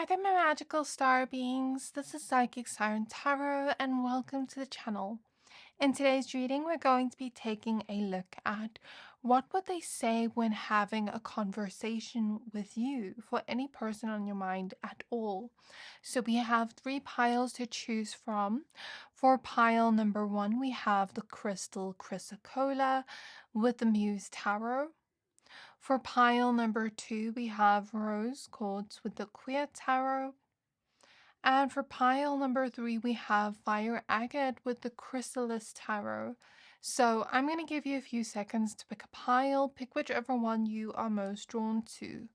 Hi there, my magical star beings. This is Psychic Siren Tarot, and welcome to the channel. In today's reading, we're going to be taking a look at what would they say when having a conversation with you for any person on your mind at all. So we have 3 piles to choose from. For pile number 1, we have the crystal Chrysocolla with the Muse Tarot. For pile number 2, we have Rose Quartz with the Quartz Tarot. And for pile number 3, we have Fire Agate with the Chrysalis Tarot. So I'm going to give you a few seconds to pick a pile. Pick whichever one you are most drawn to.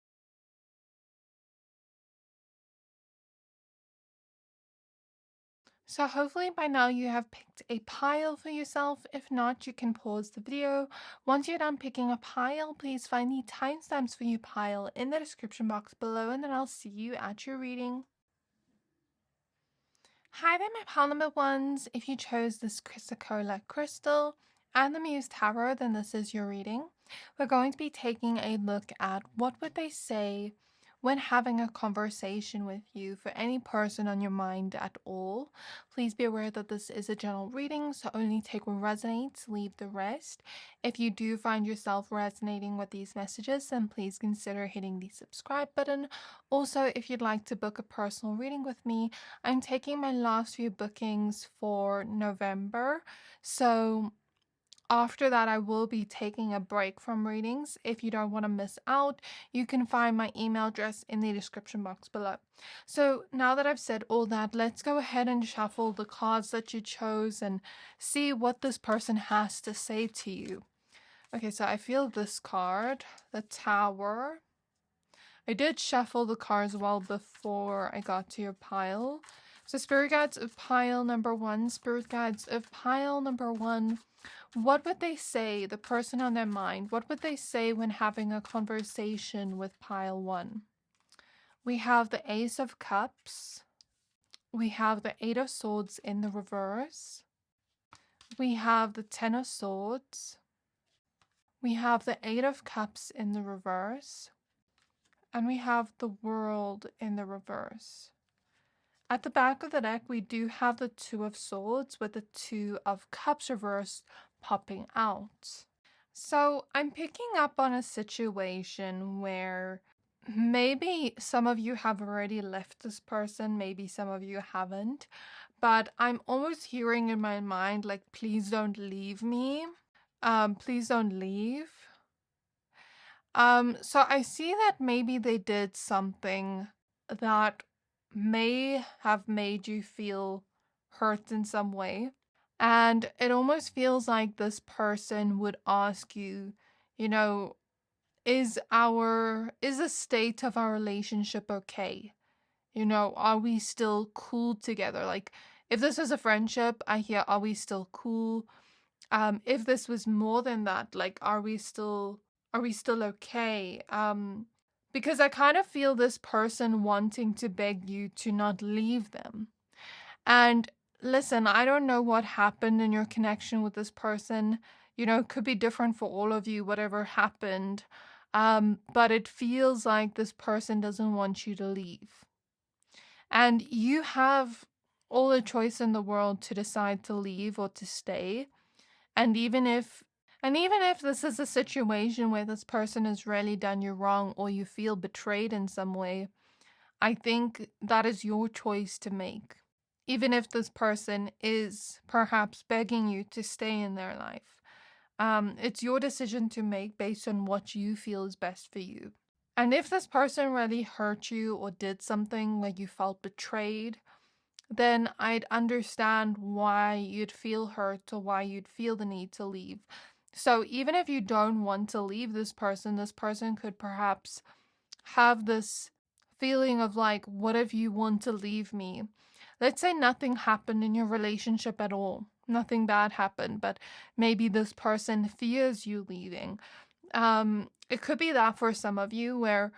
So hopefully by now you have picked a pile for yourself. If not, you can pause the video. Once you're done picking a pile, please find the timestamps for your pile in the description box below, and then I'll see you at your reading. Hi there, my pile number 1s. If you chose this Chrysocolla crystal and the Muse Tarot, then this is your reading. We're going to be taking a look at what would they say when having a conversation with you for any person on your mind at all. Please be aware that this is a general reading, so only take what resonates, leave the rest. If you do find yourself resonating with these messages, then please consider hitting the subscribe button. Also, if you'd like to book a personal reading with me, I'm taking my last few bookings for November, so after that, I will be taking a break from readings. If you don't want to miss out, you can find my email address in the description box below. So now that I've said all that, let's go ahead and shuffle the cards that you chose and see what this person has to say to you. Okay, so I feel this card, the Tower. I did shuffle the cards well before I got to your pile. So Spirit Guides of pile number 1, Spirit Guides of pile number 1. What would they say, the person on their mind, what would they say when having a conversation with pile 1? We have the Ace of Cups. We have the 8 of Swords in the reverse. We have the 10 of Swords. We have the 8 of Cups in the reverse. And we have the World in the reverse. At the back of the deck, we do have the 2 of Swords with the 2 of Cups reversed popping out. So I'm picking up on a situation where maybe some of you have already left this person, maybe some of you haven't, but I'm almost hearing in my mind like, please don't leave me. Please don't leave. So I see that maybe they did something that may have made you feel hurt in some way. And it almost feels like this person would ask you, you know, is the state of our relationship okay? You know, are we still cool together? Like, if this was a friendship, I hear, are we still cool? If this was more than that, like, are we still okay? Because I kind of feel this person wanting to beg you to not leave them. And listen, I don't know what happened in your connection with this person. You know, it could be different for all of you, whatever happened. But it feels like this person doesn't want you to leave. And you have all the choice in the world to decide to leave or to stay. And even if this is a situation where this person has really done you wrong or you feel betrayed in some way, I think that is your choice to make. Even if this person is perhaps begging you to stay in their life. It's your decision to make based on what you feel is best for you. And if this person really hurt you or did something where you felt betrayed, then I'd understand why you'd feel hurt or why you'd feel the need to leave. So even if you don't want to leave this person could perhaps have this feeling of like, what if you want to leave me? Let's say nothing happened in your relationship at all. Nothing bad happened, but maybe this person fears you leaving. It could be that for some of you where,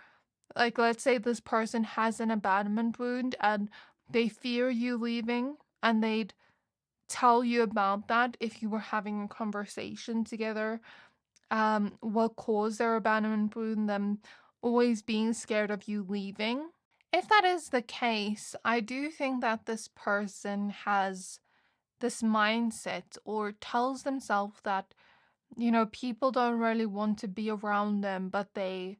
like, let's say this person has an abandonment wound and they fear you leaving, and they'd tell you about that if you were having a conversation together. What caused their abandonment wound, them always being scared of you leaving. If that is the case, I do think that this person has this mindset or tells themselves that, people don't really want to be around them, but they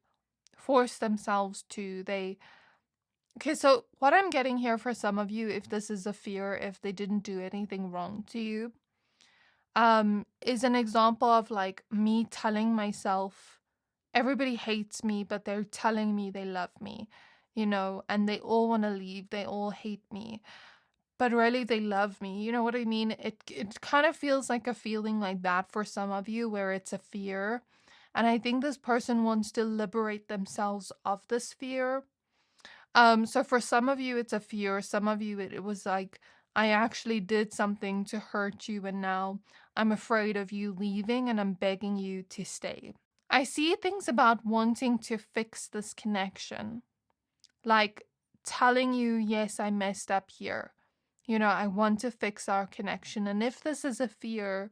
force themselves to. Okay, so what I'm getting here for some of you, if this is a fear, if they didn't do anything wrong to you, is an example of like me telling myself, everybody hates me, but they're telling me they love me, and they all want to leave, they all hate me, but really they love me. You know what I mean? It kind of feels like a feeling like that for some of you, where it's a fear. And I think this person wants to liberate themselves of this fear. So for some of you, it's a fear. Some of you, it was like, I actually did something to hurt you, and now I'm afraid of you leaving, and I'm begging you to stay. I see things about wanting to fix this connection, like telling you, yes, I messed up here. I want to fix our connection. And if this is a fear,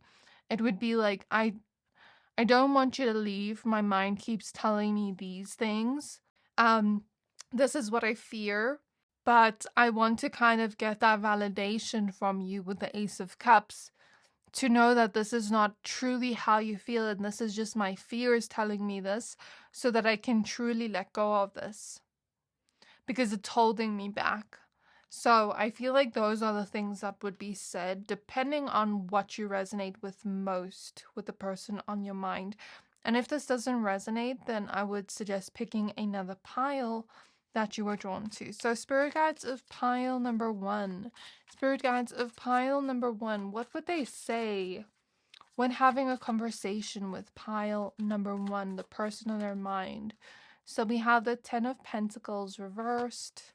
it would be like, I don't want you to leave. My mind keeps telling me these things. This is what I fear, but I want to kind of get that validation from you with the Ace of Cups to know that this is not truly how you feel, and this is just my fears telling me this, so that I can truly let go of this, because it's holding me back. So I feel like those are the things that would be said, depending on what you resonate with most with the person on your mind. And if this doesn't resonate, then I would suggest picking another pile that you are drawn to. So spirit guides of pile number 1. Spirit guides of pile number 1. What would they say when having a conversation with pile number 1, the person on their mind? So we have the 10 of Pentacles reversed.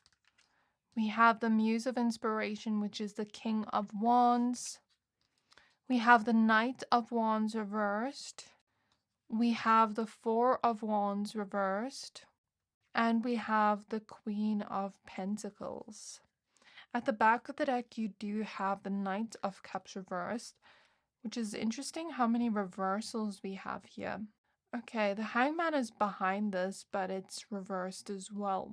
We have the Muse of Inspiration, which is the King of Wands. We have the Knight of Wands reversed. We have the 4 of Wands reversed. And we have the Queen of Pentacles. At the back of the deck, you do have the Knight of Cups reversed, which is interesting how many reversals we have here. Okay, the Hangman is behind this, but it's reversed as well.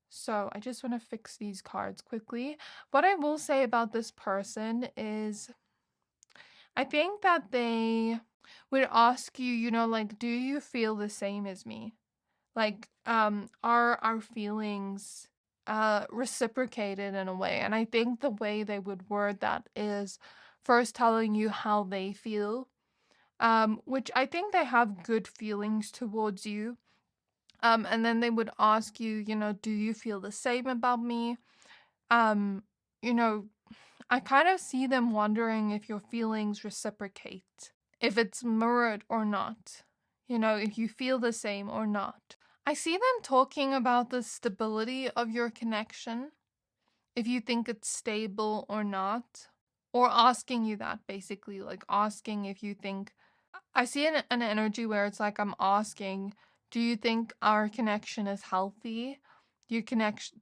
So I just want to fix these cards quickly. What I will say about this person is, I think that they would ask you, like, do you feel the same as me? Like, are our feelings reciprocated in a way? And I think the way they would word that is first telling you how they feel, which I think they have good feelings towards you. And then they would ask you, do you feel the same about me? You know, I kind of see them wondering if your feelings reciprocate, if it's mirrored or not, if you feel the same or not. I see them talking about the stability of your connection, if you think it's stable or not, or asking you that, basically, like asking if you think. I see an energy where it's like I'm asking, do you think our connection is healthy? Do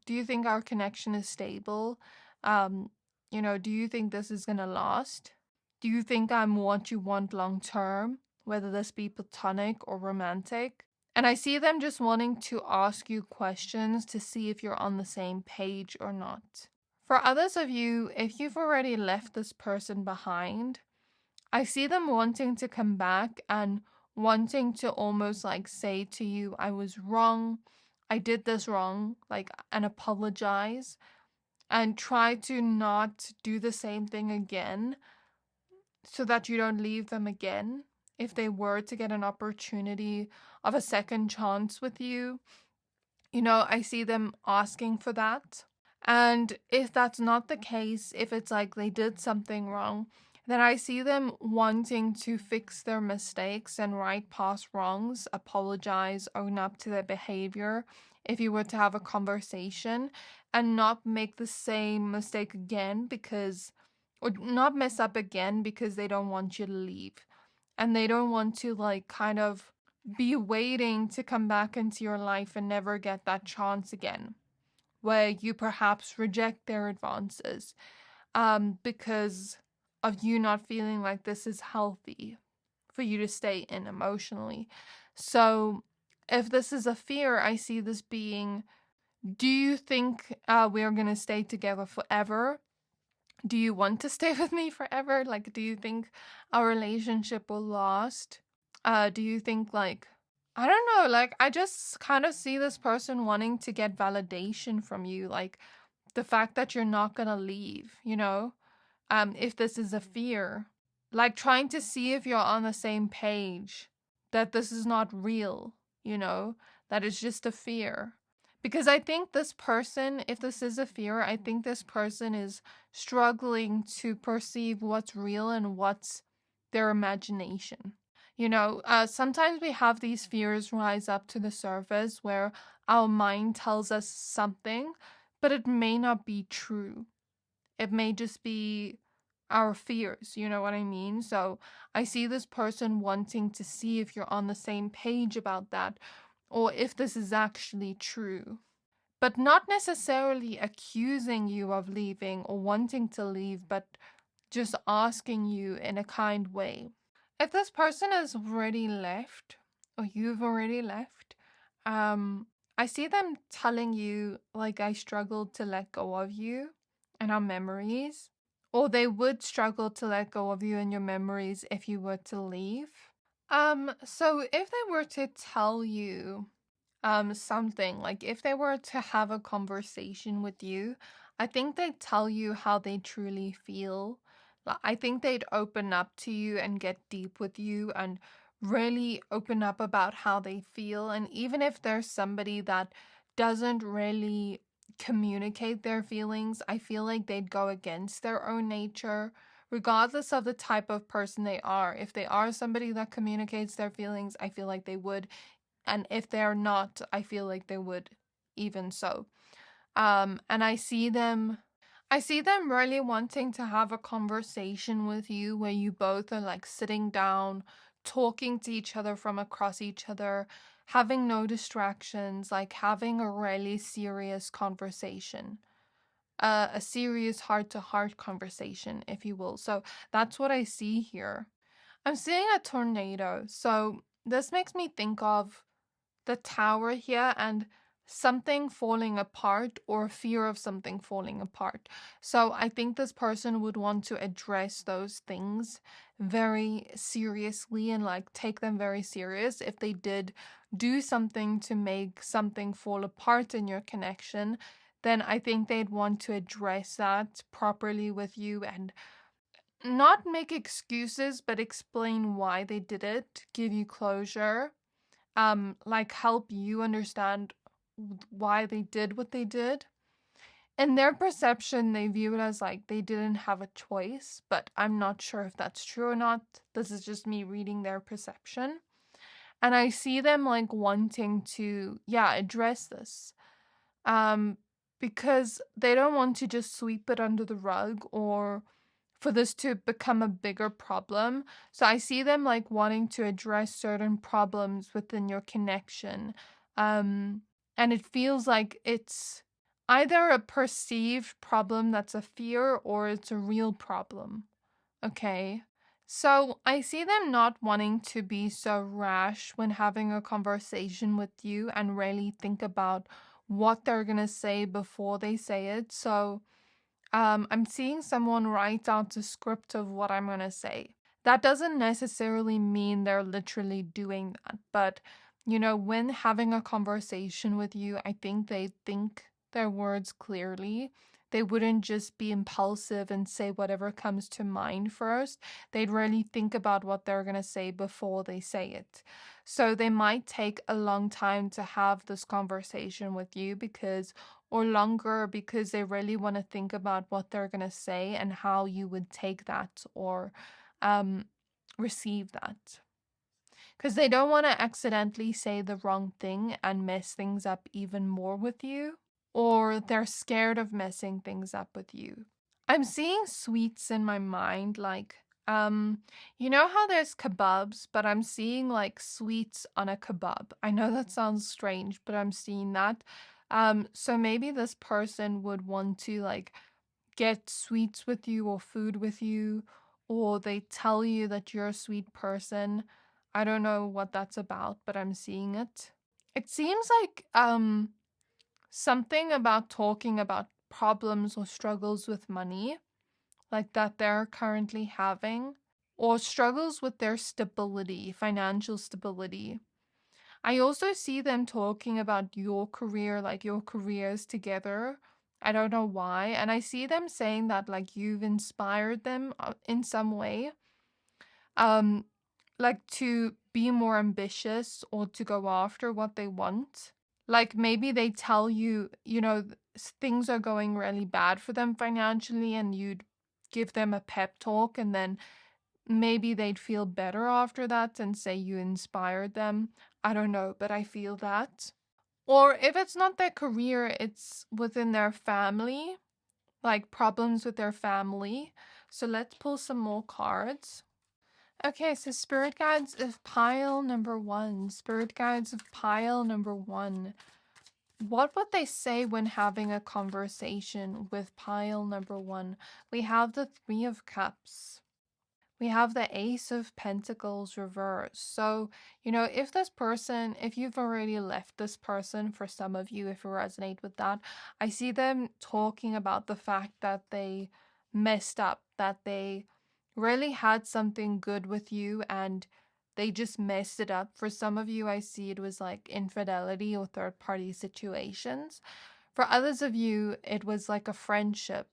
you think our connection is stable? Do you think this is gonna last? Do you think I'm what you want long term, whether this be platonic or romantic? And I see them just wanting to ask you questions to see if you're on the same page or not. For others of you, if you've already left this person behind, I see them wanting to come back and wanting to almost like say to you, I was wrong, I did this wrong, like, and apologize, and try to not do the same thing again so that you don't leave them again. If they were to get an opportunity of a second chance with you, I see them asking for that. And if that's not the case, if it's like they did something wrong, then I see them wanting to fix their mistakes and right past wrongs, apologize, own up to their behavior if you were to have a conversation, and not make the same mistake again or not mess up again because they don't want you to leave. And they don't want to like kind of be waiting to come back into your life and never get that chance again, where you perhaps reject their advances because of you not feeling like this is healthy for you to stay in emotionally. So if this is a fear, I see this being, Do you think we're gonna stay together forever? Do you want to stay with me forever? Like, do you think our relationship will last? Do you think, like, I don't know, like, I just kind of see this person wanting to get validation from you, like the fact that you're not gonna leave, you know? If this is a fear, like trying to see if you're on the same page, that this is not real, you know, that it's just a fear. Because I think this person, if this is a fear, I think this person is struggling to perceive what's real and what's their imagination. You know, sometimes we have these fears rise up to the surface where our mind tells us something, but it may not be true. It may just be our fears, you know what I mean? So I see this person wanting to see if you're on the same page about that or if this is actually true, but not necessarily accusing you of leaving or wanting to leave, but just asking you in a kind way. If this person has already left or you've already left, I see them telling you, like, I struggled to let go of you and our memories, or they would struggle to let go of you and your memories if you were to leave. So if they were to tell you something, like if they were to have a conversation with you, I think they'd tell you how they truly feel. I think they'd open up to you and get deep with you and really open up about how they feel. And even if there's somebody that doesn't really communicate their feelings, I feel like they'd go against their own nature, regardless of the type of person they are. If they are somebody that communicates their feelings, I feel like they would. And if they're not, I feel like they would even so. And I see them really wanting to have a conversation with you where you both are like sitting down, talking to each other from across each other, having no distractions, like having a really serious conversation. A serious heart-to-heart conversation, if you will. So that's what I see here. I'm seeing a tornado. So this makes me think of the tower here and something falling apart or fear of something falling apart. So I think this person would want to address those things very seriously and like take them very serious. If they did do something to make something fall apart in your connection, then I think they'd want to address that properly with you and not make excuses, but explain why they did it, give you closure, like help you understand why they did what they did. In their perception, they view it as like they didn't have a choice, but I'm not sure if that's true or not. This is just me reading their perception. And I see them like wanting to, yeah, address this. Because they don't want to just sweep it under the rug or for this to become a bigger problem. So I see them like wanting to address certain problems within your connection. And it feels like it's either a perceived problem that's a fear or it's a real problem. Okay. So I see them not wanting to be so rash when having a conversation with you and really think about what they're going to say before they say it. So I'm seeing someone write out a script of what I'm going to say. That doesn't necessarily mean they're literally doing that, but you know, when having a conversation with you, I think they think their words clearly. They wouldn't just be impulsive and say whatever comes to mind first. They'd really think about what they're going to say before they say it. So they might take a long time to have this conversation with you because or longer because they really want to think about what they're going to say and how you would take that or receive that. Because they don't want to accidentally say the wrong thing and mess things up even more with you, or they're scared of messing things up with you. I'm seeing sweets in my mind, like, you know how there's kebabs, but I'm seeing like sweets on a kebab. I know that sounds strange, but I'm seeing that. So maybe this person would want to like get sweets with you or food with you, or they tell you that you're a sweet person. I don't know what that's about, but I'm seeing it. It seems like something about talking about problems or struggles with money, like that they're currently having, or struggles with their stability, financial stability. I also see them talking about your career, like your careers together. I don't know why. And I see them saying that like you've inspired them in some way. Um like to be more ambitious or to go after what they want. Like maybe they tell you, things are going really bad for them financially and you'd give them a pep talk and then maybe they'd feel better after that and say you inspired them. I don't know, but I feel that. Or if it's not their career, it's within their family, like problems with their family. So let's pull some more cards. Okay, so spirit guides of pile number 1. Spirit guides of pile number 1. What would they say when having a conversation with pile number 1? We have the 3 of Cups. We have the Ace of Pentacles reversed. So, if you've already left this person, for some of you, if you resonate with that, I see them talking about the fact that they messed up, that they really had something good with you and they just messed it up. For some of you, I see it was like infidelity or third party situations. For others of you, it was like a friendship.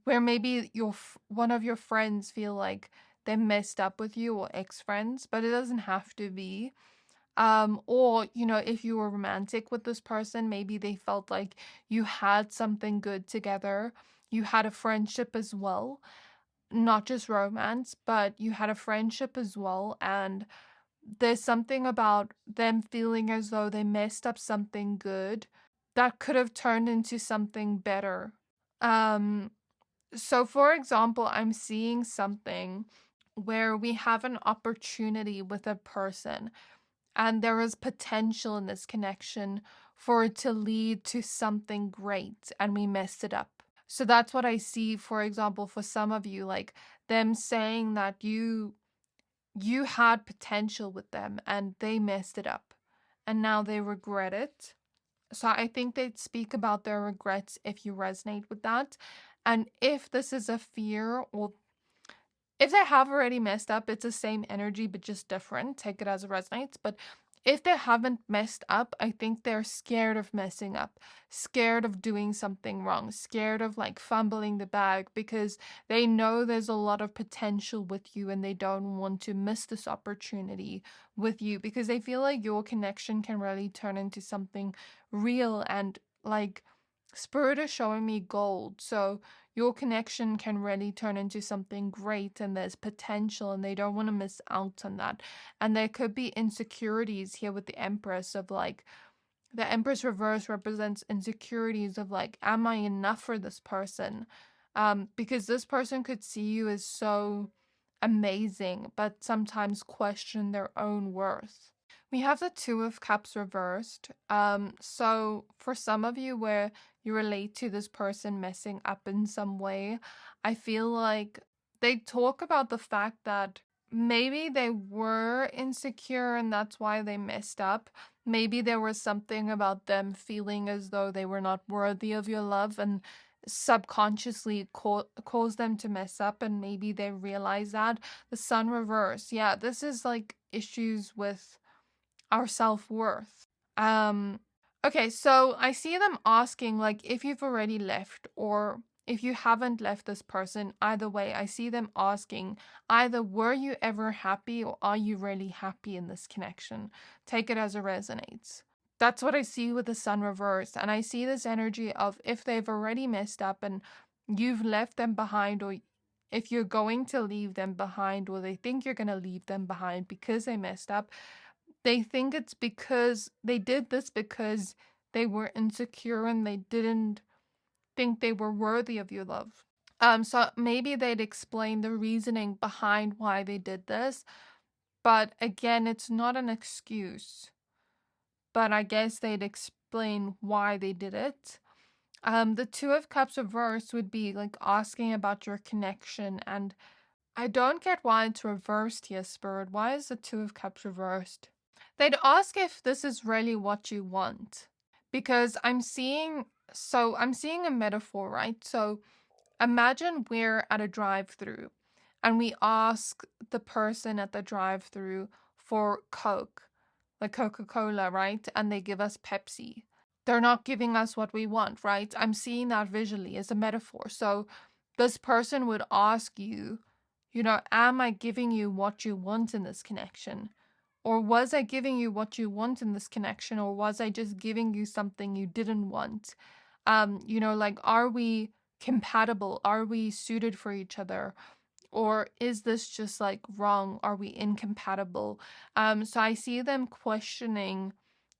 Where maybe one of your friends feel like they messed up with you, or ex-friends, but it doesn't have to be. Or if you were romantic with this person, maybe they felt like you had something good together. You had a friendship as well, not just romance, but you had a friendship as well, and there's something about them feeling as though they messed up something good that could have turned into something better. Um so, for example, I'm seeing something where we have an opportunity with a person, and there is potential in this connection for it to lead to something great, and we messed it up. So, that's what I see, for example, for some of you, like them saying that you had potential with them and they messed it up, and now they regret it. So I think they'd speak about their regrets if you resonate with that. And if this is a fear, or if they have already messed up, it's the same energy but just different. Take it as it resonates. But if they haven't messed up, I think they're scared of messing up, scared of doing something wrong, scared of like fumbling the bag, because they know there's a lot of potential with you and they don't want to miss this opportunity with you, because they feel like your connection can really turn into something real. And like Spirit is showing me gold. So your connection can really turn into something great and there's potential and they don't want to miss out on that. And there could be insecurities here with the Empress, of like, the Empress reverse represents insecurities of like, am I enough for this person? Because this person could see you as so amazing, but sometimes question their own worth. We have the Two of Cups reversed. So for some of you where you relate to this person messing up in some way, I feel like they talk about the fact that maybe they were insecure and that's why they messed up. Maybe there was something about them feeling as though they were not worthy of your love and subconsciously caused them to mess up, and maybe they realize that. The Sun reverse. Yeah, this is like issues with our self-worth. Okay, so I see them asking like if you've already left or if you haven't left this person. Either way, I see them asking either were you ever happy or are you really happy in this connection? Take it as it resonates. That's what I see with the Sun reverse, and I see this energy of if they've already messed up and you've left them behind, or if you're going to leave them behind, or they think you're going to leave them behind because they messed up. They think it's because they did this because they were insecure and they didn't think they were worthy of your love. So maybe they'd explain the reasoning behind why they did this, but again, it's not an excuse. But I guess they'd explain why they did it. The Two of Cups reversed would be like asking about your connection, and I don't get why it's reversed here, Spirit. Why is the Two of Cups reversed? They'd ask if this is really what you want, because I'm seeing a metaphor, right? So imagine we're at a drive-through and we ask the person at the drive-through for Coke, like Coca-Cola, right? And they give us Pepsi. They're not giving us what we want, right? I'm seeing that visually as a metaphor. So this person would ask you, am I giving you what you want in this connection? Or was I giving you what you want in this connection? Or was I just giving you something you didn't want? Like, are we compatible? Are we suited for each other? Or is this just like wrong? Are we incompatible? So I see them questioning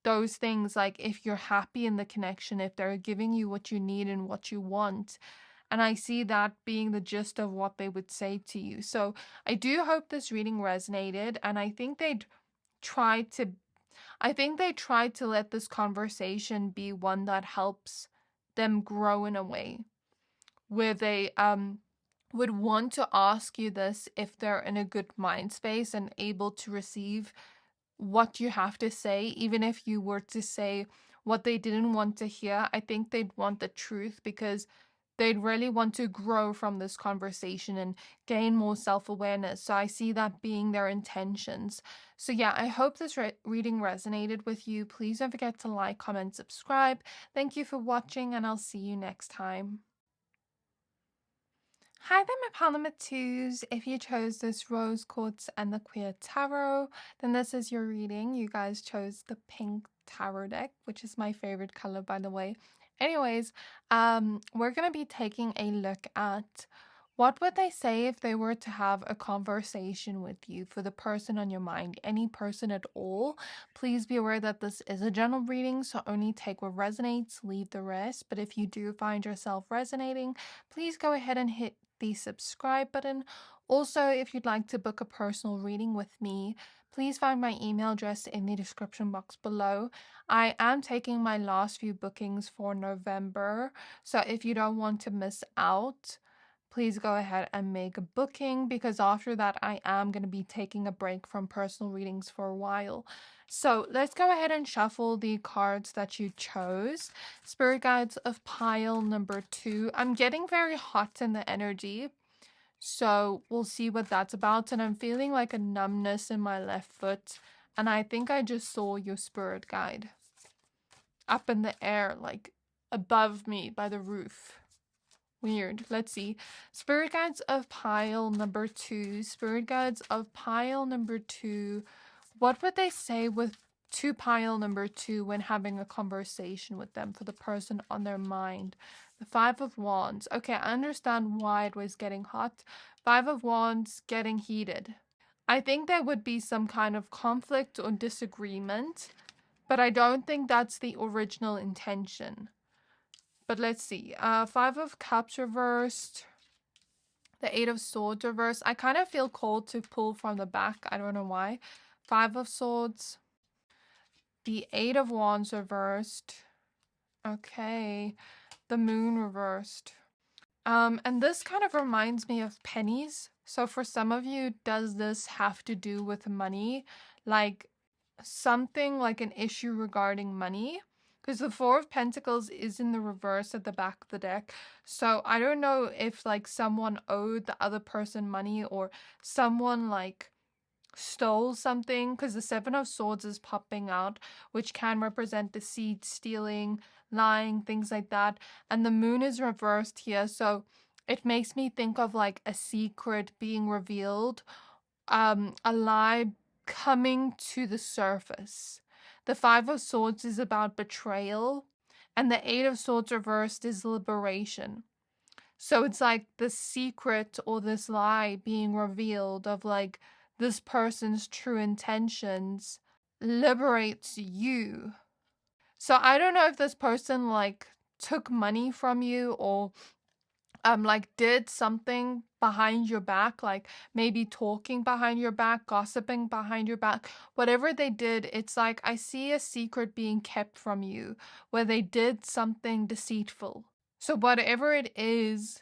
those things, like if you're happy in the connection, if they're giving you what you need and what you want. And I see that being the gist of what they would say to you. So I do hope this reading resonated, and I think they tried to let this conversation be one that helps them grow in a way where they would want to ask you this if they're in a good mind space and able to receive what you have to say. Even if you were to say what they didn't want to hear, I think they'd want the truth, because they'd really want to grow from this conversation and gain more self-awareness. So I see that being their intentions. So yeah, I hope this reading resonated with you. Please don't forget to like, comment, subscribe. Thank you for watching, and I'll see you next time. Hi there, my Parliament 2s. If you chose this Rose Quartz and the Queer Tarot, then this is your reading. You guys chose the pink tarot deck, which is my favorite color, by the way. Anyways, we're going to be taking a look at what would they say if they were to have a conversation with you, for the person on your mind, any person at all. Please be aware that this is a general reading, so only take what resonates, leave the rest. But if you do find yourself resonating, please go ahead and hit the subscribe button. Also, if you'd like to book a personal reading with me, please find my email address in the description box below. I am taking my last few bookings for November, so if you don't want to miss out, please go ahead and make a booking, because after that I am going to be taking a break from personal readings for a while. So let's go ahead and shuffle the cards that you chose. Spirit guides of pile number 2. I'm getting very hot in the energy, so we'll see what that's about. And I'm feeling like a numbness in my left foot, and I think I just saw your spirit guide up in the air, like above me by the roof. Weird. Let's see. Spirit guides of pile number 2. Spirit guides of pile number 2. What would they say to pile number 2 when having a conversation with them, for the person on their mind? The 5 of Wands. Okay, I understand why it was getting hot. 5 of Wands getting heated. I think there would be some kind of conflict or disagreement, but I don't think that's the original intention. But let's see. 5 of Cups reversed. The 8 of Swords reversed. I kind of feel called to pull from the back. I don't know why. 5 of Swords. The 8 of Wands reversed. Okay. The Moon reversed. And this kind of reminds me of pennies. So for some of you, does this have to do with money? Like something like an issue regarding money? Because the 4 of Pentacles is in the reverse at the back of the deck. So I don't know if like someone owed the other person money, or someone like stole something, because the 7 of Swords is popping out, which can represent deceit, stealing, lying, things like that. And the Moon is reversed here. So it makes me think of like a secret being revealed, a lie coming to the surface. The 5 of Swords is about betrayal, and the 8 of Swords reversed is liberation. So it's like the secret or this lie being revealed of like this person's true intentions liberates you. So I don't know if this person like took money from you, or like did something behind your back, like maybe talking behind your back, gossiping behind your back. Whatever they did, it's like I see a secret being kept from you, where they did something deceitful. So whatever it is,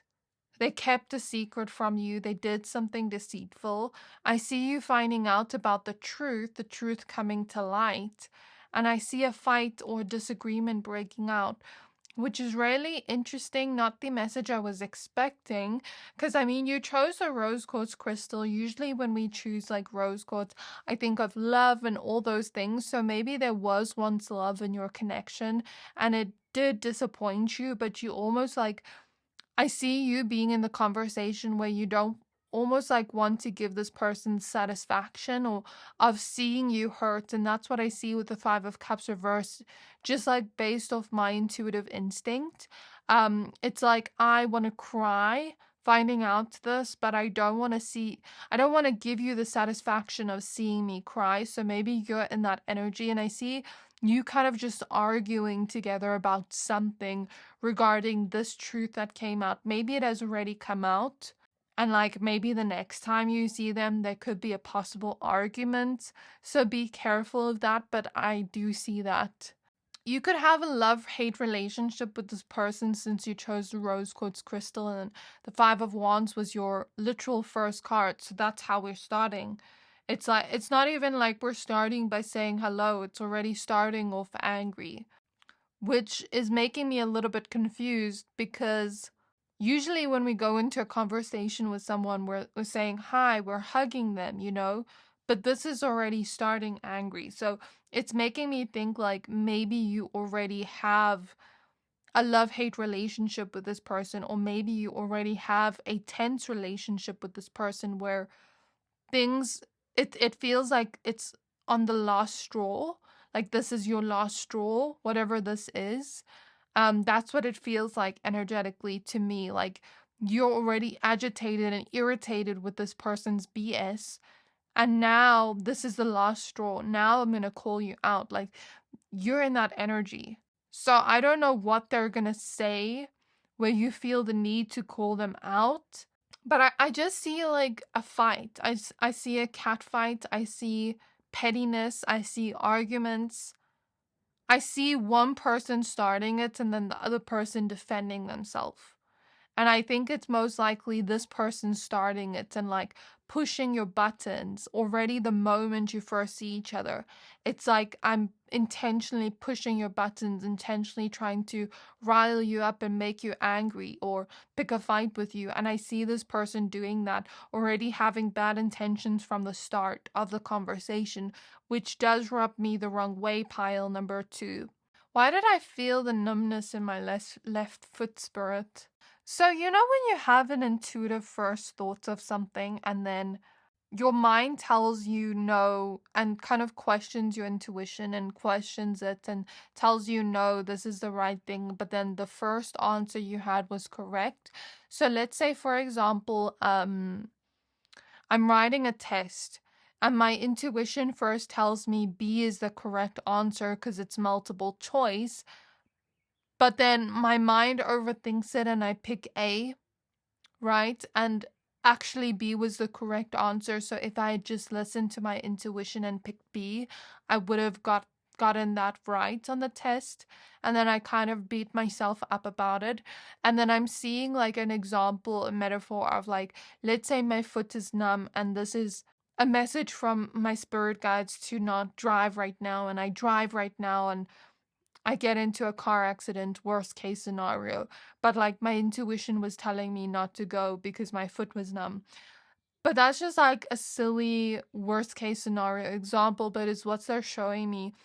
they kept a secret from you, they did something deceitful. I see you finding out about the truth coming to light. and I see a fight or disagreement breaking out, which is really interesting, not the message I was expecting. Because, I mean, you chose a rose quartz crystal. Usually when we choose like rose quartz, I think of love and all those things. So maybe there was once love in your connection and it did disappoint you, but you almost like, I see you being in the conversation where you don't almost like want to give this person satisfaction or of seeing you hurt. And that's what I see with the Five of Cups reverse, just like based off my intuitive instinct. It's like I want to cry finding out this, but I don't want to give you the satisfaction of seeing me cry. So maybe you're in that energy, and I see you kind of just arguing together about something regarding this truth that came out. Maybe it has already come out, and like maybe the next time you see them, there could be a possible argument. So be careful of that, but I do see that. You could have a love-hate relationship with this person since you chose the rose quartz crystal, and the Five of Wands was your literal first card. So that's how we're starting. It's like, it's not even like we're starting by saying hello. It's already starting off angry, which is making me a little bit confused because usually when we go into a conversation with someone, we're saying hi, we're hugging them, you know, but this is already starting angry. So it's making me think like maybe you already have a love-hate relationship with this person, or maybe you already have a tense relationship with this person where things, it feels like it's on the last straw. Like this is your last straw, whatever this is. That's what it feels like energetically to me. Like you're already agitated and irritated with this person's BS. And now this is the last straw. Now I'm going to call you out. Like you're in that energy. So I don't know what they're going to say where you feel the need to call them out. But I just see like a fight. I see a cat fight. I see pettiness. I see arguments. I see one person starting it and then the other person defending themselves. And I think it's most likely this person starting it and like pushing your buttons already the moment you first see each other. It's like I'm intentionally pushing your buttons, intentionally trying to rile you up and make you angry or pick a fight with you. And I see this person doing that, already having bad intentions from the start of the conversation, which does rub me the wrong way, pile number 2. Why did I feel the numbness in my left foot, Spirit? So, you know, when you have an intuitive first thought of something and then your mind tells you no and kind of questions your intuition and questions it and tells you no, this is the right thing, but then the first answer you had was correct. So let's say, for example, I'm writing a test and my intuition first tells me B is the correct answer because it's multiple choice. But then my mind overthinks it and I pick A, right? And actually B was the correct answer. So if I had just listened to my intuition and picked B, I would have gotten that right on the test. And then I kind of beat myself up about it. And then I'm seeing like an example, a metaphor of like, let's say my foot is numb and this is a message from my spirit guides to not drive right now, and I drive right now and I get into a car accident, worst case scenario. But like my intuition was telling me not to go because my foot was numb. But that's just like a silly worst case scenario example, but it's what they're showing me.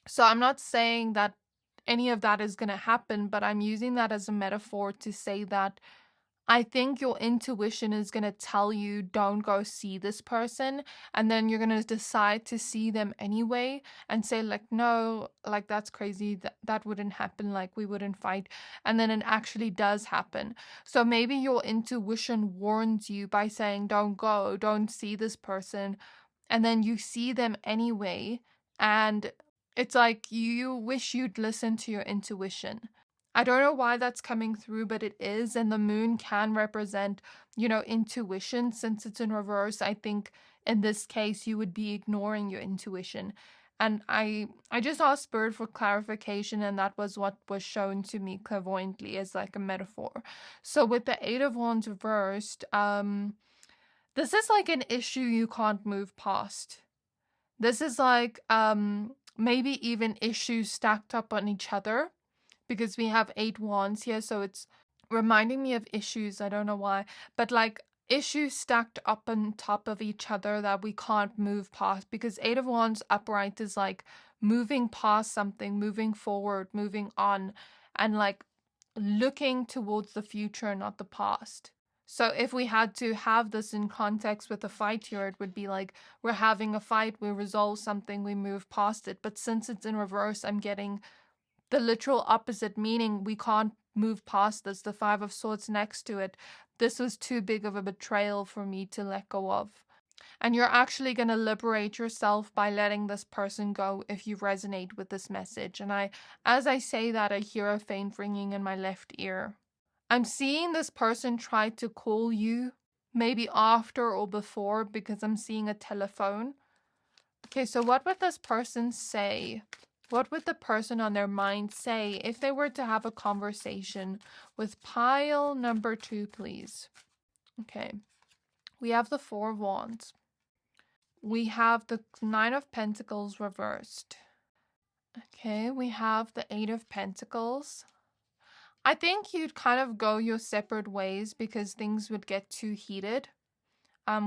So I'm not saying that any of that is going to happen, but I'm using that as a metaphor to say that I think your intuition is going to tell you don't go see this person, and then you're going to decide to see them anyway and say like, no, like that's crazy, that wouldn't happen, like we wouldn't fight, and then it actually does happen. So maybe your intuition warns you by saying don't go, don't see this person, and then you see them anyway, and it's like you wish you'd listen to your intuition. I don't know why that's coming through, but it is. And the moon can represent, you know, intuition. Since it's in reverse, I think in this case, you would be ignoring your intuition. And I just asked Spirit for clarification, and that was what was shown to me clairvoyantly as like a metaphor. So with the Eight of Wands reversed, this is like an issue you can't move past. This is like maybe even issues stacked up on each other, because we have 8 wands here, so it's reminding me of issues. I don't know why, but like issues stacked up on top of each other that we can't move past, because 8 of Wands upright is like moving past something, moving forward, moving on, and like looking towards the future, not the past. So if we had to have this in context with a fight here, it would be like we're having a fight, we resolve something, we move past it. But since it's in reverse, I'm getting the literal opposite, meaning we can't move past this. The 5 of Swords next to it. This was too big of a betrayal for me to let go of. And you're actually going to liberate yourself by letting this person go if you resonate with this message. And as I say that, I hear a faint ringing in my left ear. I'm seeing this person try to call you, maybe after or before, because I'm seeing a telephone. Okay, so what would this person say? What would the person on their mind say if they were to have a conversation with pile number 2, please? Okay, we have the 4 of Wands. We have the 9 of Pentacles reversed. Okay, we have the 8 of Pentacles. I think you'd kind of go your separate ways because things would get too heated,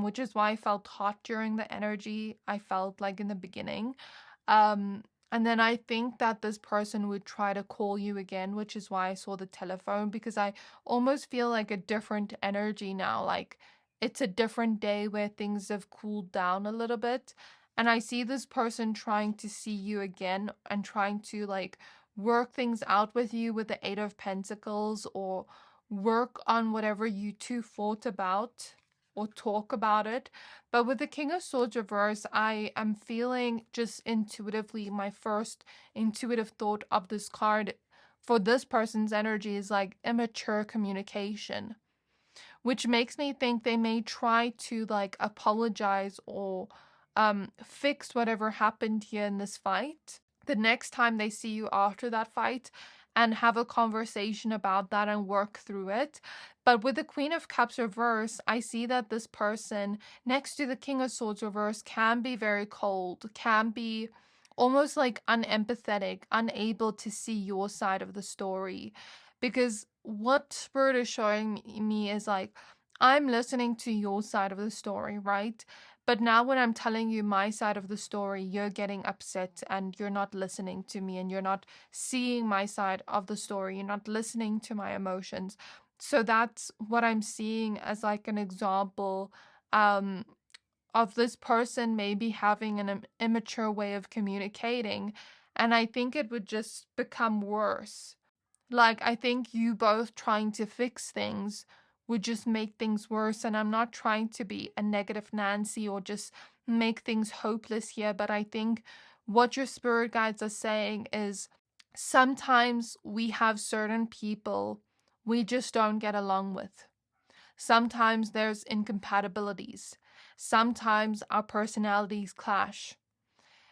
which is why I felt hot during the energy I felt like in the beginning. And then I think that this person would try to call you again, which is why I saw the telephone, because I almost feel like a different energy now. Like it's a different day where things have cooled down a little bit. And I see this person trying to see you again and trying to like work things out with you with the 8 of Pentacles, or work on whatever you two fought about or talk about it. But with the King of Swords reverse, I am feeling just intuitively, my first intuitive thought of this card for this person's energy is like immature communication, which makes me think they may try to like apologize or fix whatever happened here in this fight the next time they see you after that fight, and have a conversation about that and work through it. But with the Queen of Cups reverse, I see that this person next to the King of Swords reverse can be very cold, can be almost like unempathetic, unable to see your side of the story. Because what Spirit is showing me is like, I'm listening to your side of the story, right? But now when I'm telling you my side of the story, you're getting upset and you're not listening to me, and you're not seeing my side of the story. You're not listening to my emotions. So that's what I'm seeing as like an example of this person maybe having an immature way of communicating. And I think it would just become worse. Like, I think you both trying to fix things would just make things worse. And I'm not trying to be a negative Nancy or just make things hopeless here, but I think what your spirit guides are saying is sometimes we have certain people we just don't get along with. Sometimes there's incompatibilities. Sometimes our personalities clash.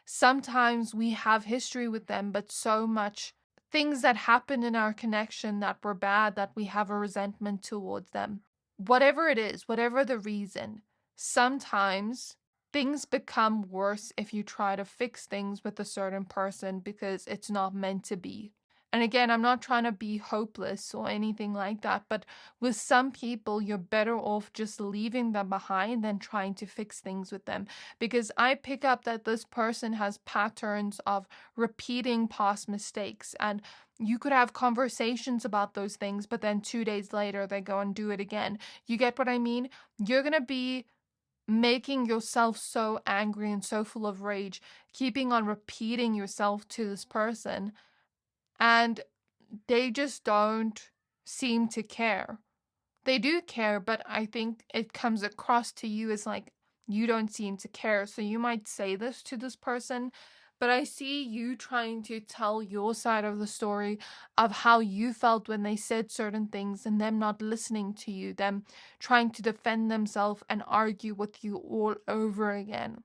Sometimes we have history with them, but so much things that happened in our connection that were bad that we have a resentment towards them. Whatever it is, whatever the reason, sometimes things become worse if you try to fix things with a certain person because it's not meant to be. And again, I'm not trying to be hopeless or anything like that, but with some people, you're better off just leaving them behind than trying to fix things with them. Because I pick up that this person has patterns of repeating past mistakes, and you could have conversations about those things, but then 2 days later, they go and do it again. You get what I mean? You're going to be making yourself so angry and so full of rage, keeping on repeating yourself to this person, and they just don't seem to care. They do care, but I think it comes across to you as like you don't seem to care. So you might say this to this person, but I see you trying to tell your side of the story of how you felt when they said certain things, and them not listening to you, them trying to defend themselves and argue with you all over again.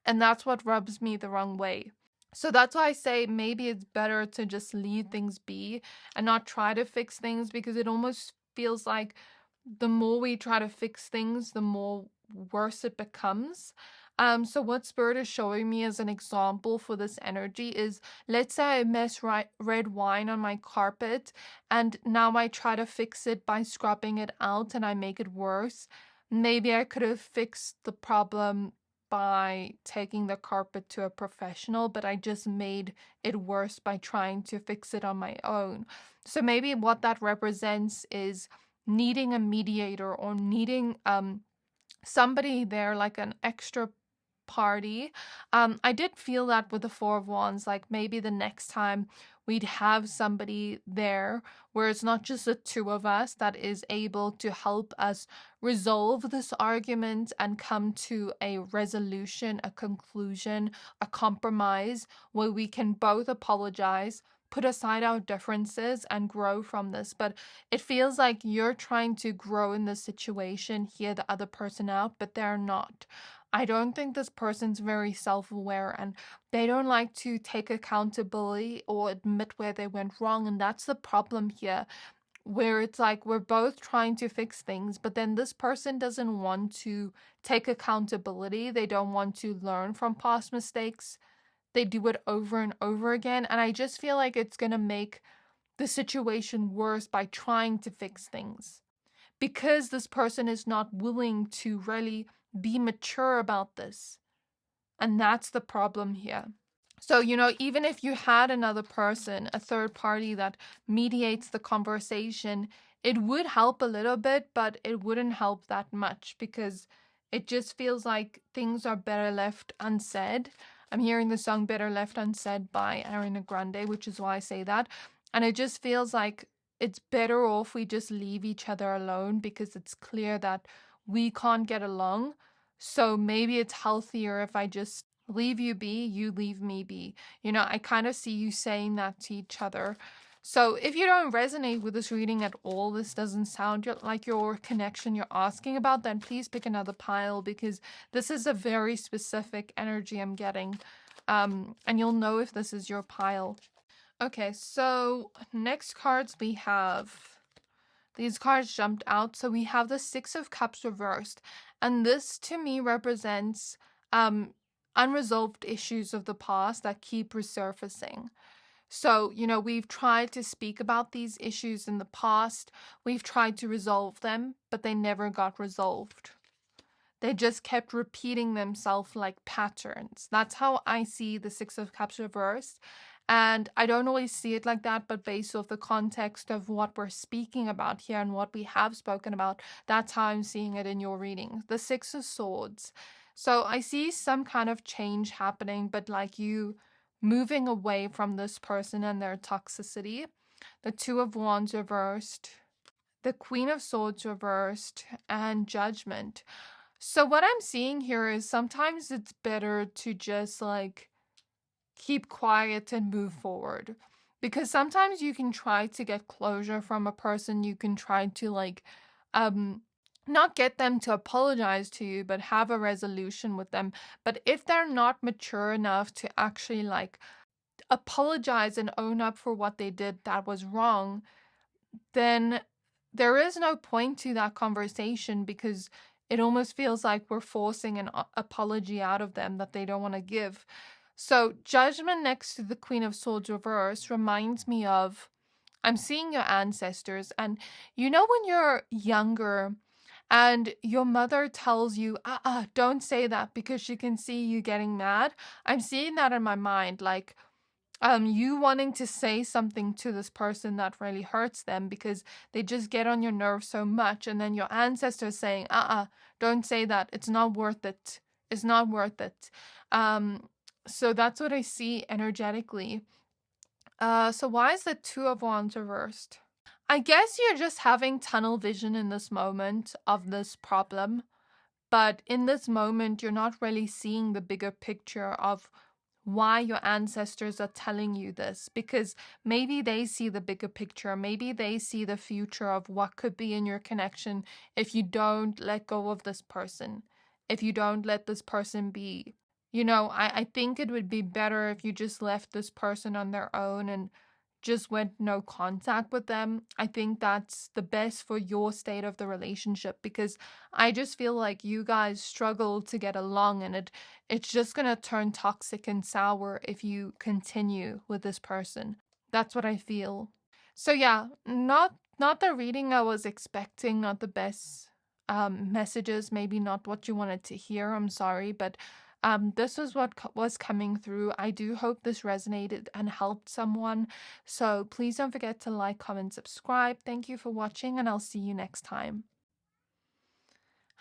And that's what rubs me the wrong way. So that's why I say maybe it's better to just leave things be and not try to fix things, because it almost feels like the more we try to fix things, the more worse it becomes. So what Spirit is showing me as an example for this energy is, let's say I mess red wine on my carpet, and now I try to fix it by scrubbing it out and I make it worse. Maybe I could have fixed the problem by taking the carpet to a professional, but I just made it worse by trying to fix it on my own. So maybe what that represents is needing a mediator, or needing somebody there, like an extra party. I did feel that with the Four of Wands, like maybe the next time we'd have somebody there where it's not just the two of us that is able to help us resolve this argument and come to a resolution, a conclusion, a compromise where we can both apologize, put aside our differences, and grow from this. But it feels like you're trying to grow in this situation, hear the other person out, but they're not. I don't think this person's very self-aware, and they don't like to take accountability or admit where they went wrong. And that's the problem here, where it's like we're both trying to fix things, but then this person doesn't want to take accountability. They don't want to learn from past mistakes. They do it over and over again. And I just feel like it's going to make the situation worse by trying to fix things, because this person is not willing to really be mature about this. And that's the problem here. So, even if you had another person, a third party that mediates the conversation, it would help a little bit, but it wouldn't help that much, because it just feels like things are better left unsaid. I'm hearing the song Better Left Unsaid by Ariana Grande, which is why I say that. And it just feels like it's better off we just leave each other alone, because it's clear that we can't get along. So maybe it's healthier if I just leave you be, you leave me be. I kind of see you saying that to each other. So if you don't resonate with this reading at all, this doesn't sound like your connection you're asking about, then please pick another pile, because this is a very specific energy I'm getting. And you'll know if this is your pile. Okay, so next cards we have, these cards jumped out. So we have the Six of Cups reversed. And this to me represents unresolved issues of the past that keep resurfacing. So, we've tried to speak about these issues in the past. We've tried to resolve them, but they never got resolved. They just kept repeating themselves like patterns. That's how I see the Six of Cups reversed. And I don't always see it like that, but based off the context of what we're speaking about here and what we have spoken about, that's how I'm seeing it in your reading. The Six of Swords. So I see some kind of change happening, but like you moving away from this person and their toxicity. The Two of Wands reversed. The Queen of Swords reversed. And Judgment. So what I'm seeing here is sometimes it's better to just keep quiet and move forward. Because sometimes you can try to get closure from a person. You can try to not get them to apologize to you, but have a resolution with them. But if they're not mature enough to actually apologize and own up for what they did that was wrong, then there is no point to that conversation, because it almost feels like we're forcing an apology out of them that they don't want to give. So Judgment next to the Queen of Swords reverse reminds me of, I'm seeing your ancestors. And when you're younger and your mother tells you, don't say that, because she can see you getting mad. I'm seeing that in my mind, you wanting to say something to this person that really hurts them because they just get on your nerves so much, and then your ancestors saying, don't say that, it's not worth it. It's not worth it. So that's what I see energetically. So why is the Two of Wands reversed? I guess you're just having tunnel vision in this moment of this problem. But in this moment, you're not really seeing the bigger picture of why your ancestors are telling you this, because maybe they see the bigger picture. Maybe they see the future of what could be in your connection if you don't let go of this person, if you don't let this person be. I think it would be better if you just left this person on their own and just went no contact with them. I think that's the best for your state of the relationship, because I just feel like you guys struggle to get along, and it's just gonna turn toxic and sour if you continue with this person. That's what I feel. So yeah, not the reading I was expecting, not the best messages, maybe not what you wanted to hear. I'm sorry, but this was what was coming through. I do hope this resonated and helped someone. So please don't forget to like, comment, subscribe. Thank you for watching, and I'll see you next time.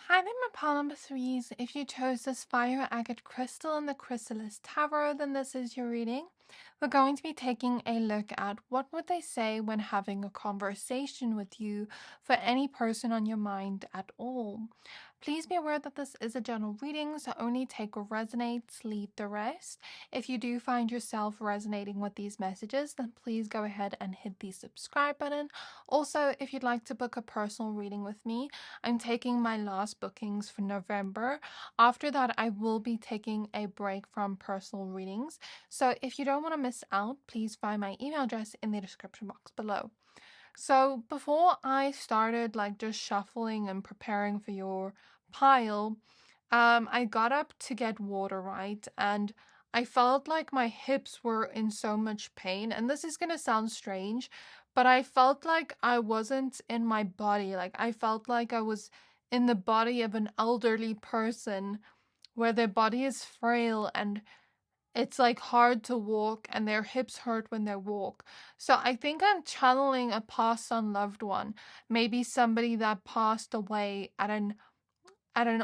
Hi there, my pile number threes. If you chose this fire agate crystal and the Chrysalis tarot, then this is your reading. We're going to be taking a look at what would they say when having a conversation with you for any person on your mind at all. Please be aware that this is a general reading, so only take what resonates, leave the rest. If you do find yourself resonating with these messages, then please go ahead and hit the subscribe button. Also, if you'd like to book a personal reading with me, I'm taking my last bookings for November. After that, I will be taking a break from personal readings. So if you don't want to miss out, please find my email address in the description box below. So before I started just shuffling and preparing for your pile, I got up to get water, right? And I felt like my hips were in so much pain. And this is gonna sound strange, but I felt like I wasn't in my body. Like I felt like I was in the body of an elderly person where their body is frail and it's hard to walk, and their hips hurt when they walk. So I think I'm channeling a passed on loved one, maybe somebody that passed away at an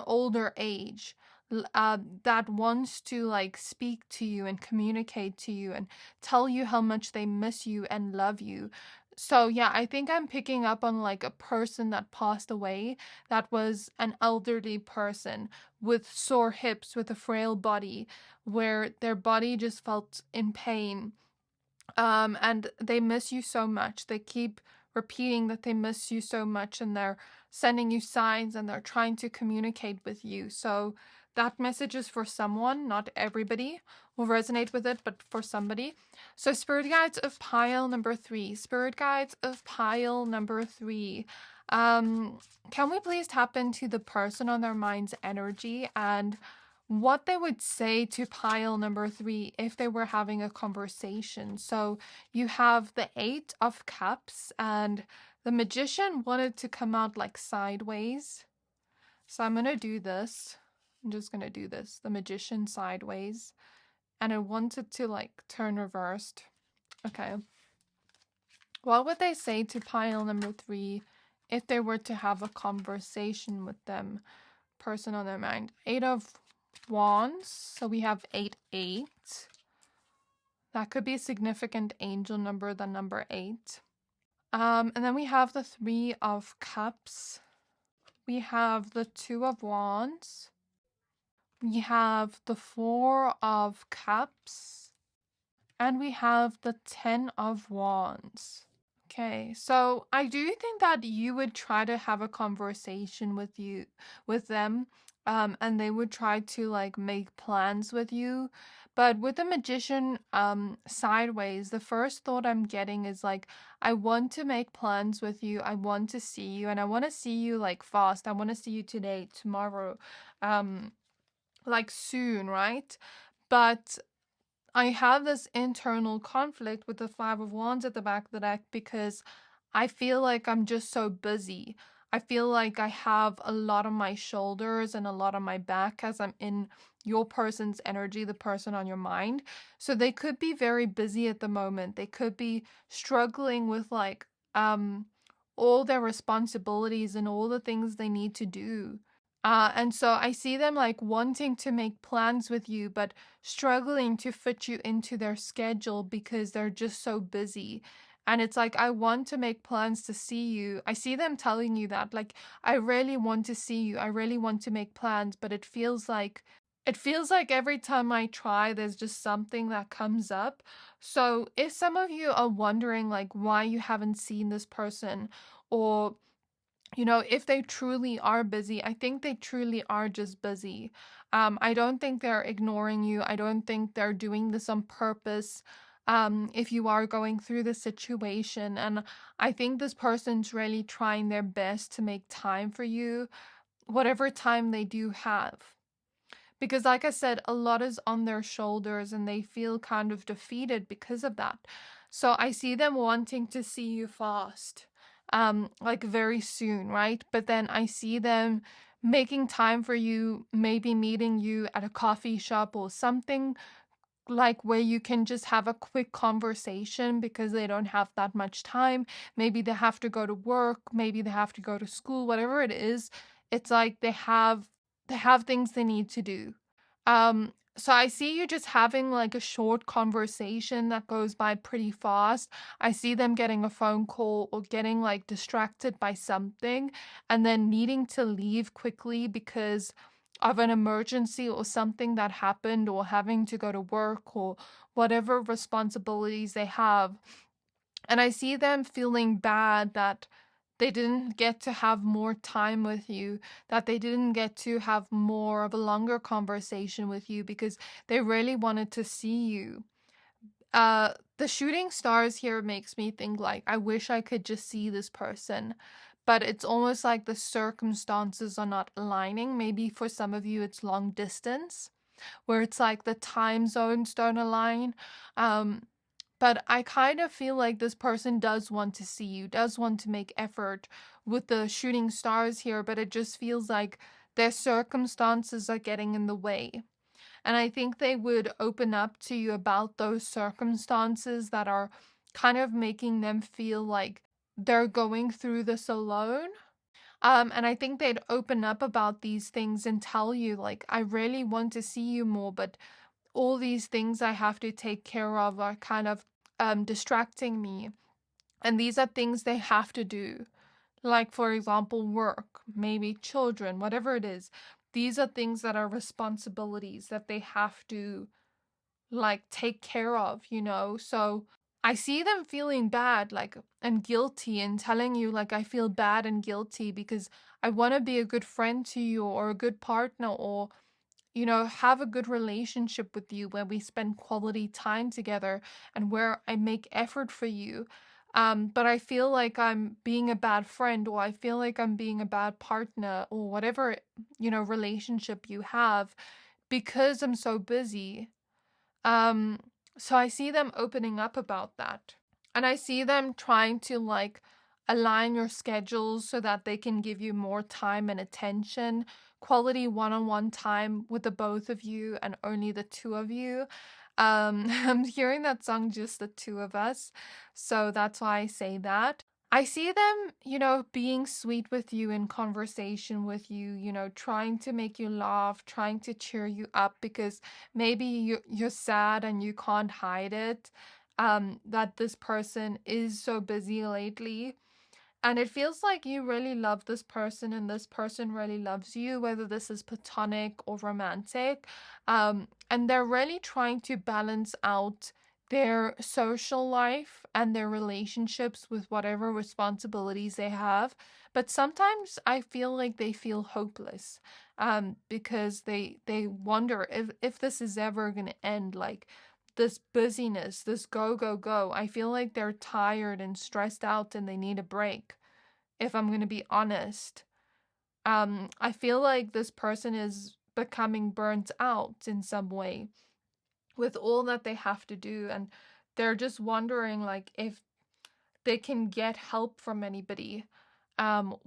older age, that wants to speak to you and communicate to you and tell you how much they miss you and love you. So yeah, I think I'm picking up on a person that passed away, that was an elderly person with sore hips, with a frail body, where their body just felt in pain. And they miss you so much. They keep repeating that they miss you so much, and they're sending you signs, and they're trying to communicate with you. So that message is for someone. Not everybody will resonate with it, but for somebody. So spirit guides of pile number 3. Spirit guides of pile number 3. Can we please tap into the person on their mind's energy and what they would say to pile number 3 if they were having a conversation? So you have the 8 of Cups, and the Magician wanted to come out sideways. So I'm going to do this. I'm just going to do this. The Magician sideways. And I wanted to turn reversed. Okay. What would they say to pile number 3 if they were to have a conversation with them, person on their mind? 8 of Wands. So we have 8. That could be a significant angel number, the number 8. And then we have the 3 of Cups. We have the 2 of Wands. We have the 4 of Cups. And we have the 10 of Wands. Okay, so I do think that you would try to have a conversation with them, and they would try to make plans with you. But with the Magician sideways, the first thought I'm getting is I want to make plans with you. I want to see you, and I want to see you fast. I want to see you today, tomorrow, soon, right? But I have this internal conflict with the 5 of Wands at the back of the deck, because I feel like I'm just so busy. I feel like I have a lot on my shoulders and a lot on my back as I'm in your person's energy, the person on your mind. So they could be very busy at the moment. They could be struggling with all their responsibilities and all the things they need to do. And so I see them wanting to make plans with you, but struggling to fit you into their schedule because they're just so busy. And it's I want to make plans to see you. I see them telling you that, I really want to see you. I really want to make plans, but it feels like every time I try, there's just something that comes up. So if some of you are wondering why you haven't seen this person, or if they truly are busy, I think they truly are just busy. I don't think they're ignoring you. I don't think they're doing this on purpose. if you are going through the situation. And I think this person's really trying their best to make time for you, whatever time they do have. Because, like I said, a lot is on their shoulders and they feel kind of defeated because of that. So I see them wanting to see you fast, like very soon, right? But then I see them making time for you, maybe meeting you at a coffee shop or something, like where you can just have a quick conversation because they don't have that much time. Maybe they have to go to work, maybe they have to go to school, whatever it is. It's like they have things they need to do. So I see you just having like a short conversation that goes by pretty fast. I see them getting a phone call or getting like distracted by something and then needing to leave quickly because of an emergency or something that happened, or having to go to work or whatever responsibilities they have. And I see them feeling bad that they didn't get to have more time with you, that they didn't get to have more of a longer conversation with you because they really wanted to see you. The shooting stars here makes me think like, I wish I could just see this person, but it's almost like the circumstances are not aligning. Maybe for some of you, it's long distance, where it's like the time zones don't align. But I kind of feel like this person does want to see you, does want to make effort with the shooting stars here, but it just feels like their circumstances are getting in the way. And I think they would open up to you about those circumstances that are kind of making them feel like they're going through this alone. And I think they'd open up about these things and tell you, like, I really want to see you more, but all these things I have to take care of are kind of distracting me. And these are things they have to do. Like, for example, work, maybe children, whatever it is. These are things that are responsibilities that they have to, like, take care of, you know? So I see them feeling bad, like, and guilty, and telling you, like, I feel bad and guilty because I want to be a good friend to you, or a good partner, or, you know, have a good relationship with you where we spend quality time together and where I make effort for you. But I feel like I'm being a bad friend, or I feel like I'm being a bad partner, or whatever, you know, relationship you have, because I'm so busy. Um, so I see them opening up about that. And I see them trying to like align your schedules so that they can give you more time and attention, quality one-on-one time with the both of you and only the two of you. I'm hearing that song, Just the Two of Us, so that's why I say that. I see them, you know, being sweet with you, in conversation with you, you know, trying to make you laugh, trying to cheer you up because maybe you're sad and you can't hide it. That this person is so busy lately. And it feels like you really love this person and this person really loves you, whether this is platonic or romantic. And they're really trying to balance out their social life and their relationships with whatever responsibilities they have. But sometimes I feel like they feel hopeless, because they wonder if this is ever going to end. Like, this busyness, this go, go, go. I feel like they're tired and stressed out and they need a break, if I'm going to be honest. I feel like this person is becoming burnt out in some way with all that they have to do, and they're just wondering like if they can get help from anybody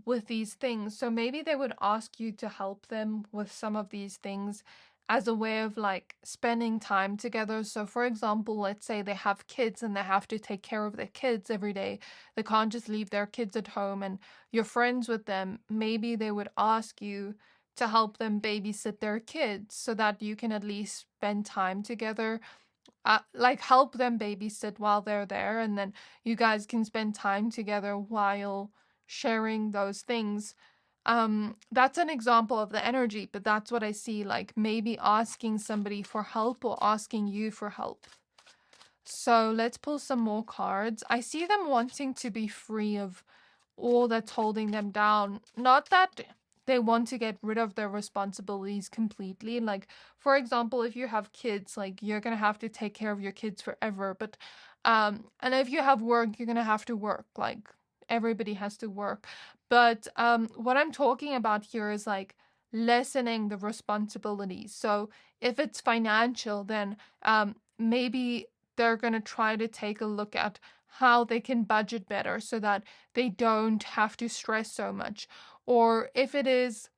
with these things. So maybe they would ask you to help them with some of these things as a way of like spending time together. So for example, let's say they have kids and they have to take care of their kids every day. They can't just leave their kids at home and you're friends with them. Maybe they would ask you to help them babysit their kids so that you can at least spend time together, like help them babysit while they're there, and then you guys can spend time together while sharing those things. That's an example of the energy, but that's what I see, like maybe asking somebody for help or asking you for help. So let's pull some more cards. I see them wanting to be free of all that's holding them down. Not that they want to get rid of their responsibilities completely. Like, for example, if you have kids, like, you're gonna have to take care of your kids forever. But and if you have work, you're gonna have to work. Like, everybody has to work. But what I'm talking about here is like lessening the responsibilities. So if it's financial, then maybe they're gonna try to take a look at how they can budget better so that they don't have to stress so much. Or if it is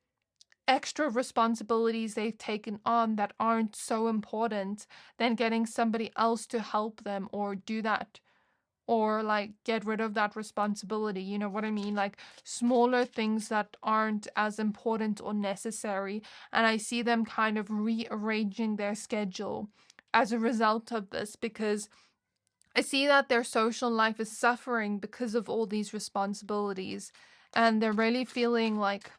extra responsibilities they've taken on that aren't so important, then getting somebody else to help them or do that. Or like get rid of that responsibility. You know what I mean? Like smaller things that aren't as important or necessary. And I see them kind of rearranging their schedule as a result of this, because I see that their social life is suffering because of all these responsibilities, and they're really feeling like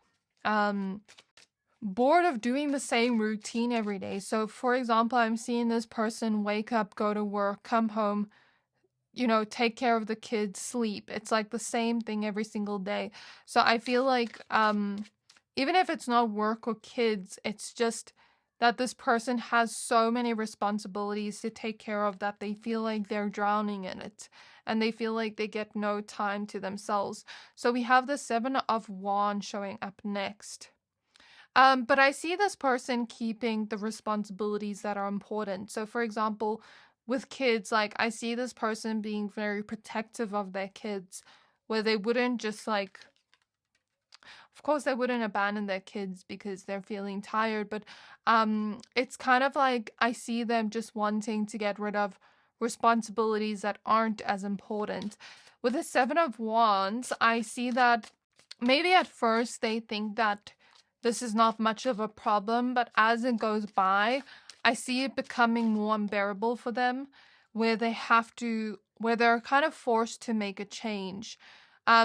bored of doing the same routine every day. So, for example, I'm seeing this person wake up, go to work, come home, take care of the kids, sleep. It's like the same thing every single day. So I feel like even if it's not work or kids, it's just that this person has so many responsibilities to take care of that they feel like they're drowning in it, and they feel like they get no time to themselves. So we have the Seven of Wands showing up next. But I see this person keeping the responsibilities that are important. So, for example, with kids, like I see this person being very protective of their kids, where they wouldn't just like, of course, they wouldn't abandon their kids because they're feeling tired, but it's kind of like I see them just wanting to get rid of responsibilities that aren't as important. With the Seven of Wands, I see that maybe at first they think that this is not much of a problem, but as it goes by, I see it becoming more unbearable for them, where they're kind of forced to make a change.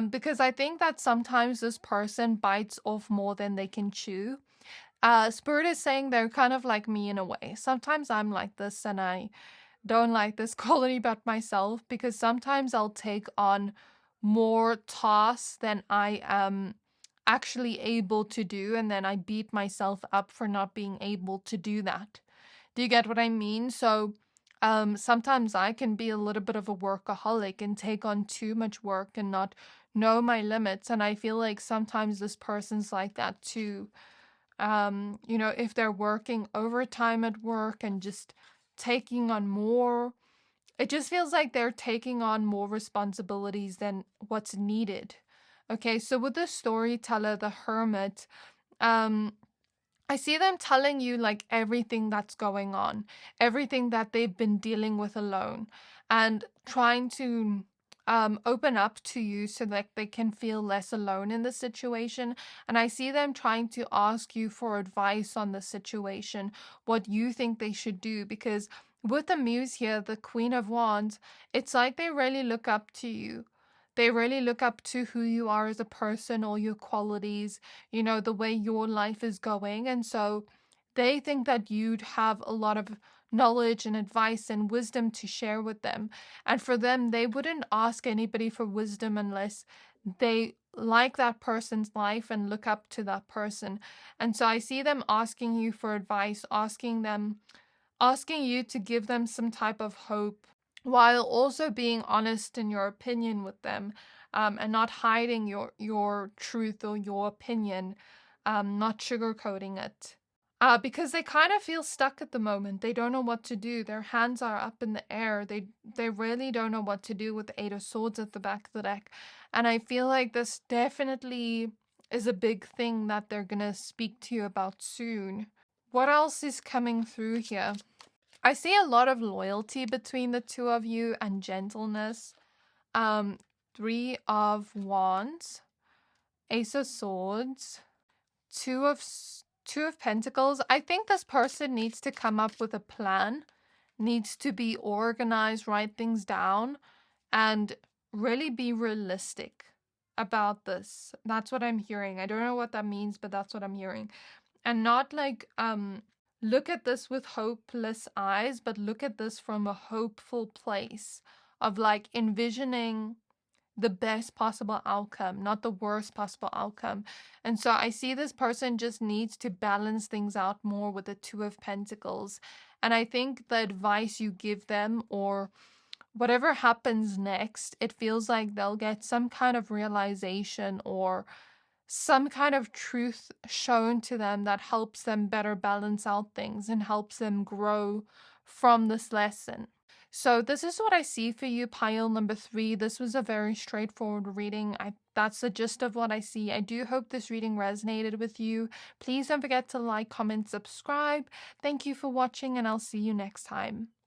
Because I think that sometimes this person bites off more than they can chew. Spirit is saying they're kind of like me in a way. Sometimes I'm like this, and I don't like this quality about myself, because sometimes I'll take on more tasks than I am actually able to do, and then I beat myself up for not being able to do that. Do you get what I mean? So sometimes I can be a little bit of a workaholic and take on too much work and not know my limits, and I feel like sometimes this person's like that too. If they're working overtime at work and just taking on more, it just feels like they're taking on more responsibilities than what's needed. Okay, so with the storyteller, the hermit, I see them telling you like everything that's going on, everything that they've been dealing with alone, and trying to open up to you so that they can feel less alone in the situation. And I see them trying to ask you for advice on the situation, what you think they should do, because with the Muse here, the Queen of Wands, it's like they really look up to you. They really look up to who you are as a person, all your qualities, the way your life is going. And so they think that you'd have a lot of knowledge and advice and wisdom to share with them. And for them, they wouldn't ask anybody for wisdom unless they like that person's life and look up to that person. And so I see them asking you for advice, asking you to give them some type of hope, while also being honest in your opinion with them, and not hiding your truth or your opinion, not sugarcoating it. Because they kind of feel stuck at the moment. They don't know what to do. Their hands are up in the air. They really don't know what to do with the Eight of Swords at the back of the deck. And I feel like this definitely is a big thing that they're going to speak to you about soon. What else is coming through here? I see a lot of loyalty between the two of you and gentleness. Three of Wands, Ace of Swords, Two of Pentacles. I think this person needs to come up with a plan, needs to be organized, write things down, and really be realistic about this. That's what I'm hearing. I don't know what that means, but that's what I'm hearing. And not like look at this with hopeless eyes, but look at this from a hopeful place of like envisioning the best possible outcome, not the worst possible outcome. And so I see this person just needs to balance things out more with the Two of Pentacles. And I think the advice you give them, or whatever happens next, it feels like they'll get some kind of realization or some kind of truth shown to them that helps them better balance out things and helps them grow from this lesson. So this is what I see for you, pile number 3. This was a very straightforward reading. That's the gist of what I see. I do hope this reading resonated with you. Please don't forget to like, comment, subscribe. Thank you for watching, and I'll see you next time.